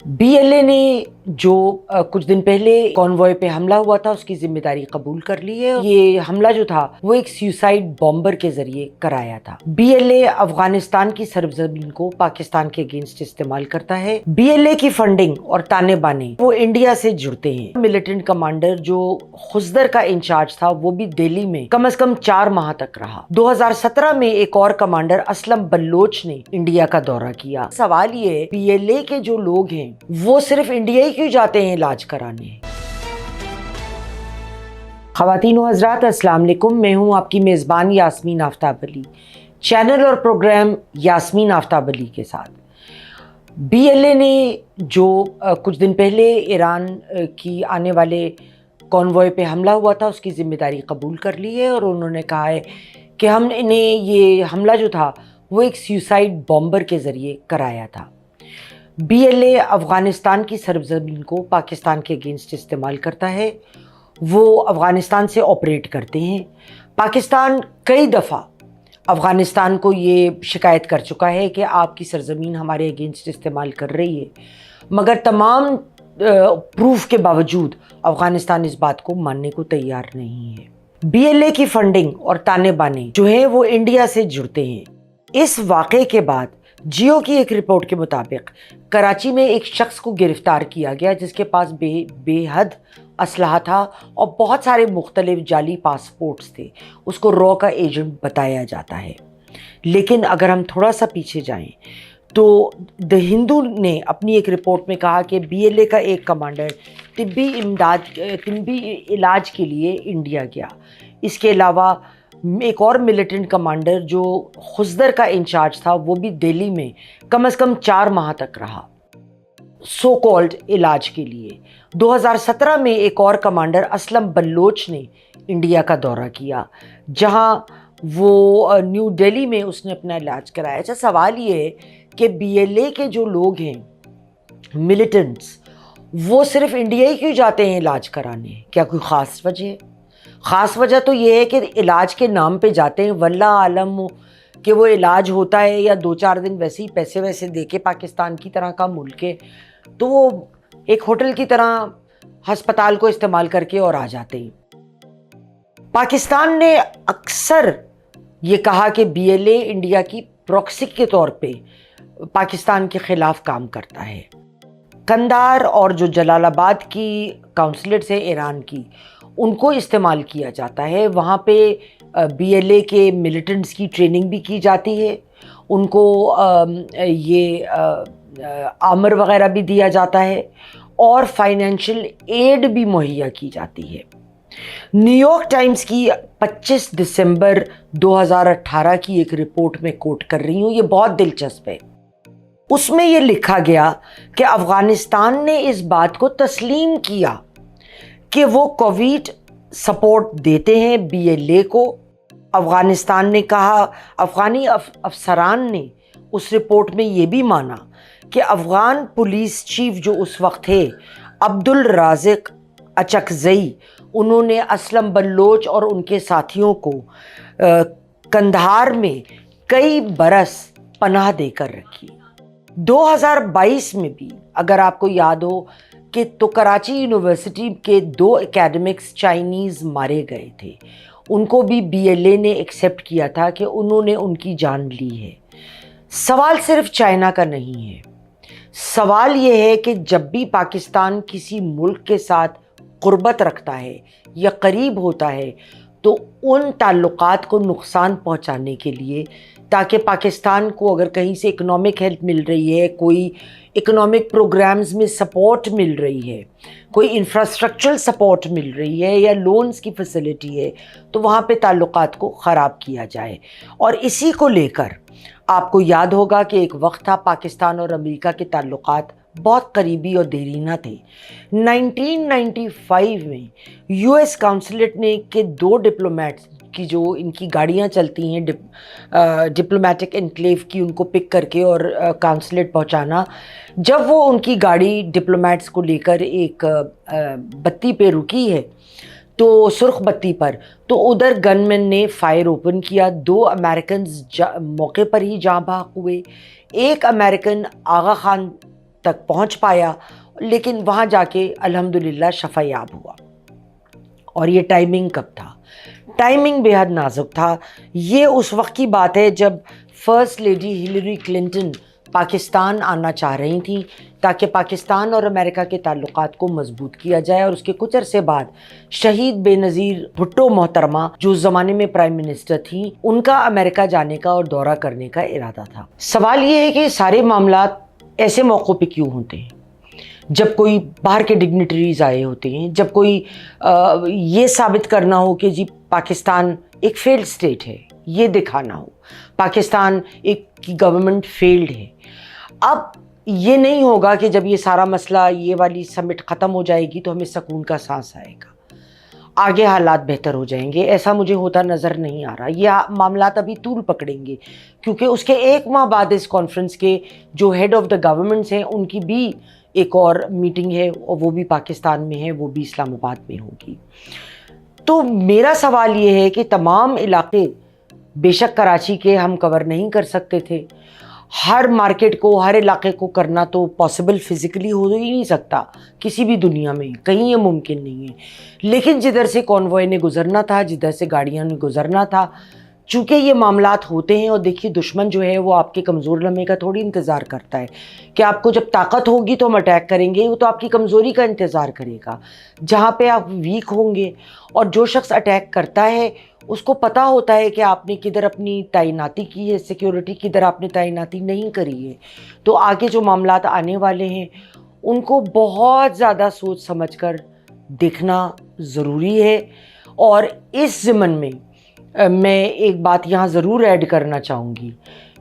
BLA نے جو کچھ دن پہلے کانوائے پہ حملہ ہوا تھا اس کی ذمہ داری قبول کر لی ہے۔ یہ حملہ جو تھا وہ ایک سیوسائیڈ بامبر کے ذریعے کرایا تھا۔ BLA افغانستان کی سرزمین کو پاکستان کے اگینسٹ استعمال کرتا ہے۔ BLA کی فنڈنگ اور تانے بانے وہ انڈیا سے جڑتے ہیں۔ ملیٹنٹ کمانڈر جو خزدر کا انچارج تھا وہ بھی دہلی میں کم از کم 4 ماہ تک رہا۔ 2017 میں ایک اور کمانڈر اسلم بلوچ نے انڈیا کا دورہ کیا۔ سوال یہ ہے BLA کے جو لوگ ہیں وہ صرف انڈیا ہی کیوں جاتے ہیں علاج کرانے؟ خواتین و حضرات السلام علیکم، میں ہوں آپ کی میزبان یاسمین آفتاب علی، چینل اور پروگرام یاسمین آفتاب علی کے ساتھ۔ BLA نے جو کچھ دن پہلے ایران کی آنے والے کانوائے پہ حملہ ہوا تھا اس کی ذمہ داری قبول کر لی ہے، اور انہوں نے کہا ہے کہ ہم نے یہ حملہ جو تھا وہ ایک سیوسائیڈ بامبر کے ذریعے کرایا تھا۔ BLA افغانستان کی سرزمین کو پاکستان کے اگینسٹ استعمال کرتا ہے۔ وہ افغانستان سے آپریٹ کرتے ہیں۔ پاکستان کئی دفعہ افغانستان کو یہ شکایت کر چکا ہے کہ آپ کی سرزمین ہمارے اگینسٹ استعمال کر رہی ہے، مگر تمام پروف کے باوجود افغانستان اس بات کو ماننے کو تیار نہیں ہے۔ BLA کی فنڈنگ اور تانے بانے جو ہیں وہ انڈیا سے جڑتے ہیں۔ اس واقعے کے بعد جیو کی ایک رپورٹ کے مطابق کراچی میں ایک شخص کو گرفتار کیا گیا جس کے پاس بے حد اسلحہ تھا اور بہت سارے مختلف جعلی پاسپورٹس تھے۔ اس کو را کا ایجنٹ بتایا جاتا ہے۔ لیکن اگر ہم تھوڑا سا پیچھے جائیں تو دی ہندو نے اپنی ایک رپورٹ میں کہا کہ BLA کا ایک کمانڈر طبی علاج کے لیے انڈیا گیا۔ اس کے علاوہ ایک اور ملیٹنٹ کمانڈر جو خزدر کا انچارج تھا وہ بھی دہلی میں کم از کم 4 ماہ تک رہا سو کالڈ علاج کے لیے۔ 2017 میں ایک اور کمانڈر اسلم بلوچ نے انڈیا کا دورہ کیا، جہاں وہ نیو دہلی میں اس نے اپنا علاج کرایا۔ اچھا، سوال یہ ہے کہ BLA کے جو لوگ ہیں ملیٹنٹس وہ صرف انڈیا ہی کیوں جاتے ہیں علاج کرانے؟ کیا کوئی خاص وجہ ہے؟ خاص وجہ تو یہ ہے کہ علاج کے نام پہ جاتے ہیں، واللہ عالم کہ وہ علاج ہوتا ہے یا 2-4 دن ویسے ہی پیسے ویسے دے کے، پاکستان کی طرح کا ملک ہے تو وہ ایک ہوٹل کی طرح ہسپتال کو استعمال کر کے اور آ جاتے ہیں۔ پاکستان نے اکثر یہ کہا کہ BLA انڈیا کی پروکسی کے طور پہ پاکستان کے خلاف کام کرتا ہے۔ قندھار اور جو جلال آباد کی کونسلیٹ ہے ایران کی، ان کو استعمال کیا جاتا ہے۔ وہاں پہ BLA کے ملیٹنٹس کی ٹریننگ بھی کی جاتی ہے، ان کو یہ آمر وغیرہ بھی دیا جاتا ہے اور فائنینشیل ایڈ بھی مہیا کی جاتی ہے۔ نیو یارک ٹائمز کی 25 دسمبر 2018 کی ایک رپورٹ میں کوٹ کر رہی ہوں، یہ بہت دلچسپ ہے۔ اس میں یہ لکھا گیا کہ افغانستان نے اس بات کو تسلیم کیا کہ وہ کوویڈ سپورٹ دیتے ہیں BLA کو۔ افغانستان نے کہا، افغانی افسران نے اس رپورٹ میں یہ بھی مانا کہ افغان پولیس چیف جو اس وقت تھے عبدالرازق اچکزئی، انہوں نے اسلم بلوچ اور ان کے ساتھیوں کو قندھار میں کئی برس پناہ دے کر رکھی۔ 2022 میں بھی اگر آپ کو یاد ہو کہ تو کراچی یونیورسٹی کے 2 اکیڈمکس چائنیز مارے گئے تھے، ان کو بھی BLA نے ایکسیپٹ کیا تھا کہ انہوں نے ان کی جان لی ہے۔ سوال صرف چائنا کا نہیں ہے، سوال یہ ہے کہ جب بھی پاکستان کسی ملک کے ساتھ قربت رکھتا ہے یا قریب ہوتا ہے تو ان تعلقات کو نقصان پہنچانے کے لیے، تاکہ پاکستان کو اگر کہیں سے اکنامک ہیلپ مل رہی ہے، کوئی اکنامک پروگرامز میں سپورٹ مل رہی ہے، کوئی انفراسٹرکچرل سپورٹ مل رہی ہے یا لونز کی فیسلٹی ہے، تو وہاں پہ تعلقات کو خراب کیا جائے۔ اور اسی کو لے کر آپ کو یاد ہوگا کہ ایک وقت تھا پاکستان اور امریکہ کے تعلقات بہت قریبی اور دیرینہ تھے۔ 1995 میں US کونسلیٹ نے کہ 2 ڈپلومیٹس کی جو ان کی گاڑیاں چلتی ہیں ڈپلومیٹک انکلیو کی، ان کو پک کر کے اور کونسلیٹ پہنچانا، جب وہ ان کی گاڑی ڈپلومیٹس کو لے کر ایک بتی پہ رکی ہے تو سرخ بتی پر، تو ادھر گن مین نے فائر اوپن کیا۔ 2 امریکنز موقع پر ہی جاں بحق ہوئے۔ ایک امریکن آغا خان تک پہنچ پایا، لیکن وہاں جا کے الحمدللہ شفا یاب ہوا۔ اور یہ ٹائمنگ کب تھا؟ ٹائمنگ بے حد نازک تھا۔ یہ اس وقت کی بات ہے جب first lady Hillary Clinton Pakistan آنا چاہ رہی تھیں تاکہ پاکستان اور امریکہ کے تعلقات کو مضبوط کیا جائے، اور اس کے کچھ عرصے بعد شہید بے نظیر بھٹو محترمہ جو اس زمانے میں پرائم منسٹر تھیں، ان کا امریکہ جانے کا اور دورہ کرنے کا ارادہ تھا۔ سوال یہ ہے کہ سارے معاملات ایسے موقعوں پہ کیوں ہوتے ہیں جب کوئی باہر کے ڈگنیٹریز آئے ہوتے ہیں، جب کوئی یہ ثابت کرنا ہو کہ جی پاکستان ایک فیلڈ سٹیٹ ہے، یہ دکھانا ہو پاکستان ایک کی گورنمنٹ فیلڈ ہے۔ اب یہ نہیں ہوگا کہ جب یہ سارا مسئلہ، یہ والی سمٹ ختم ہو جائے گی تو ہمیں سکون کا سانس آئے گا، آگے حالات بہتر ہو جائیں گے، ایسا مجھے ہوتا نظر نہیں آ رہا۔ یہ معاملات ابھی طول پکڑیں گے، کیونکہ اس کے ایک ماہ بعد اس کانفرنس کے جو ہیڈ آف دا گورنمنٹس ہیں ان کی بھی ایک اور میٹنگ ہے، اور وہ بھی پاکستان میں ہے، وہ بھی اسلام آباد میں ہوگی۔ تو میرا سوال یہ ہے کہ تمام علاقے، بے شک کراچی کے ہم کور نہیں کر سکتے تھے، ہر مارکیٹ کو، ہر علاقے کو کرنا تو پاسبل فزیکلی ہو ہی نہیں سکتا کسی بھی دنیا میں، کہیں یہ ممکن نہیں ہے، لیکن جدھر سے کانوائے نے گزرنا تھا، جدھر سے گاڑیاں نے گزرنا تھا، چونکہ یہ معاملات ہوتے ہیں۔ اور دیکھیے دشمن جو ہے وہ آپ کے کمزور لمحے کا تھوڑی انتظار کرتا ہے کہ آپ کو جب طاقت ہوگی تو ہم اٹیک کریں گے، وہ تو آپ کی کمزوری کا انتظار کرے گا، جہاں پہ آپ ویک ہوں گے۔ اور جو شخص اٹیک کرتا ہے اس کو پتہ ہوتا ہے کہ آپ نے کدھر اپنی تعیناتی کی ہے سیکیورٹی، کدھر آپ نے تعیناتی نہیں کری ہے۔ تو آگے جو معاملات آنے والے ہیں ان کو بہت زیادہ سوچ سمجھ کر دیکھنا ضروری ہے۔ اور اس ضمن میں میں ایک بات یہاں ضرور ایڈ کرنا چاہوں گی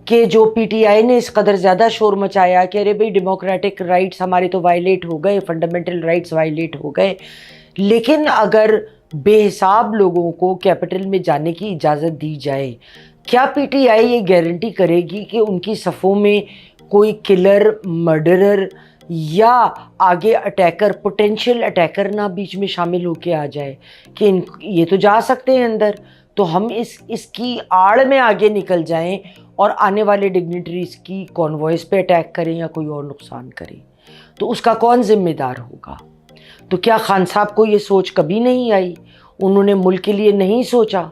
کہ جو پی ٹی آئی نے اس قدر زیادہ شور مچایا کہ ارے بھئی ڈیموکریٹک رائٹس ہمارے تو وائلیٹ ہو گئے، فنڈامنٹل رائٹس وائلیٹ ہو گئے، لیکن اگر بے حساب لوگوں کو کیپٹل میں جانے کی اجازت دی جائے، کیا پی ٹی آئی یہ گارنٹی کرے گی کہ ان کی صفوں میں کوئی کلر، مرڈرر یا آگے اٹیکر، پوٹینشیل اٹیکر نہ بیچ میں شامل ہو کے آ جائے کہ یہ تو جا سکتے ہیں اندر، تو ہم اس کی آڑ میں آگے نکل جائیں اور آنے والے ڈگنیٹریز کی کانوائز پہ اٹیک کریں یا کوئی اور نقصان کریں، تو اس کا کون ذمہ دار ہوگا؟ تو کیا خان صاحب کو یہ سوچ کبھی نہیں آئی؟ انہوں نے ملک کے لیے نہیں سوچا؟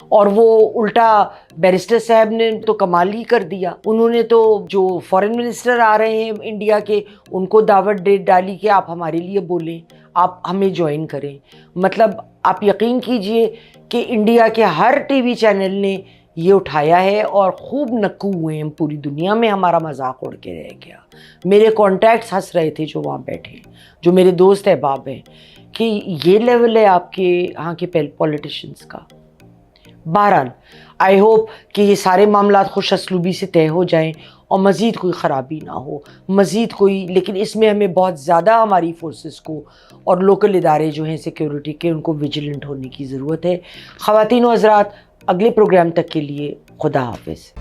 اور وہ الٹا بیرسٹر صاحب نے تو کمال ہی کر دیا، انہوں نے تو جو فارن منسٹر آ رہے ہیں انڈیا کے ان کو دعوت دے ڈالی کہ آپ ہمارے لیے بولیں، آپ ہمیں جوائن کریں۔ مطلب آپ یقین کیجئے کہ انڈیا کے ہر ٹی وی چینل نے یہ اٹھایا ہے اور خوب نکو ہوئے ہیں، پوری دنیا میں ہمارا مذاق اڑ کے رہ گیا۔ میرے کانٹیکٹس ہنس رہے تھے جو وہاں بیٹھے، جو میرے دوست احباب ہیں، کہ یہ لیول ہے آپ کے ہاں کے پولیٹیشنز کا۔ بہرحال آئی ہوپ کہ یہ سارے معاملات خوش اسلوبی سے طے ہو جائیں اور مزید کوئی خرابی نہ ہو، مزید کوئی، لیکن اس میں ہمیں بہت زیادہ ہماری فورسز کو اور لوکل ادارے جو ہیں سیکیورٹی کے ان کو ویجیلنٹ ہونے کی ضرورت ہے۔ خواتین و حضرات، اگلے پروگرام تک کے لیے خدا حافظ۔